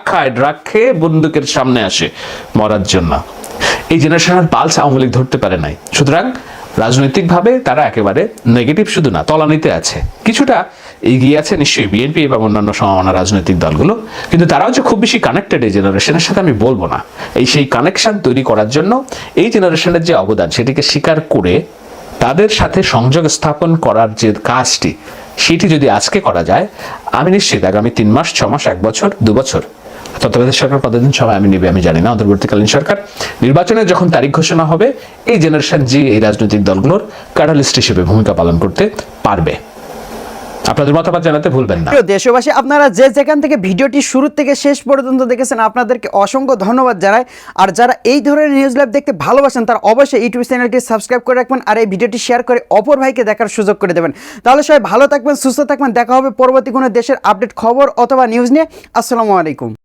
খায়, ড্রাগ খেয়ে বন্দুকের সামনে আসে মরার জন্য। এই জেনারেশনের পালস আওয়ামী লীগ ধরতে পারে নাই। সুতরাং রাজনৈতিকভাবে তারা একেবারে নেগেটিভ শুধু না, তলানিতে আছে। কিছুটা এগিয়ে আছে নিশ্চয়ই বিএনপি এবং অন্যান্য সমমনা রাজনৈতিক দলগুলো, কিন্তু তারাও যে খুব বেশি কানেক্টেড এই জেনারেশনের সাথে আমি বলবো না। সেই কানেকশন তৈরি করার জন্য এই জেনারেশনের যে অবদান সেটিকে স্বীকার করে তাদের সাথে সংযোগ স্থাপন করার যে কাজটি, সেটি যদি আজকে করা যায়, আমি নিশ্চিত আগামী 3 মাস, 6 মাস, 1 বছর, 2 বছর, তত্ত্বাবধায়ক সরকার কতদিন সময় আমি নেবে আমি জানি না, অন্তর্বর্তীকালীন সরকার নির্বাচনের যখন তারিখ ঘোষণা হবে, এই জেনারেশন জি এই রাজনৈতিক দলগুলোর ক্যাটালিস্ট হিসেবে ভূমিকা পালন করতে পারবে। আপনাদের মতামত জানাতে ভুলবেন না। দেশবাসী, আপনারা যে যেখান থেকে ভিডিওটি শুরু থেকে শেষ পর্যন্ত দেখেছেন, আপনাদেরকে অসংখ্য ধন্যবাদ জানাই। আর যারা এই ধরনের নিউজ লাইভ দেখতে ভালোবাসেন, তারা অবশ্যই ইউটিউব চ্যানেলটি সাবস্ক্রাইব করে রাখবেন আর এই ভিডিওটি শেয়ার করে অপর ভাইকে দেখার সুযোগ করে দেবেন। তাহলে সবাই ভালো থাকবেন, সুস্থ থাকবেন। দেখা হবে পরবর্তী কোনো দেশের আপডেট খবর অথবা নিউজ নিয়ে। আসসালামু আলাইকুম।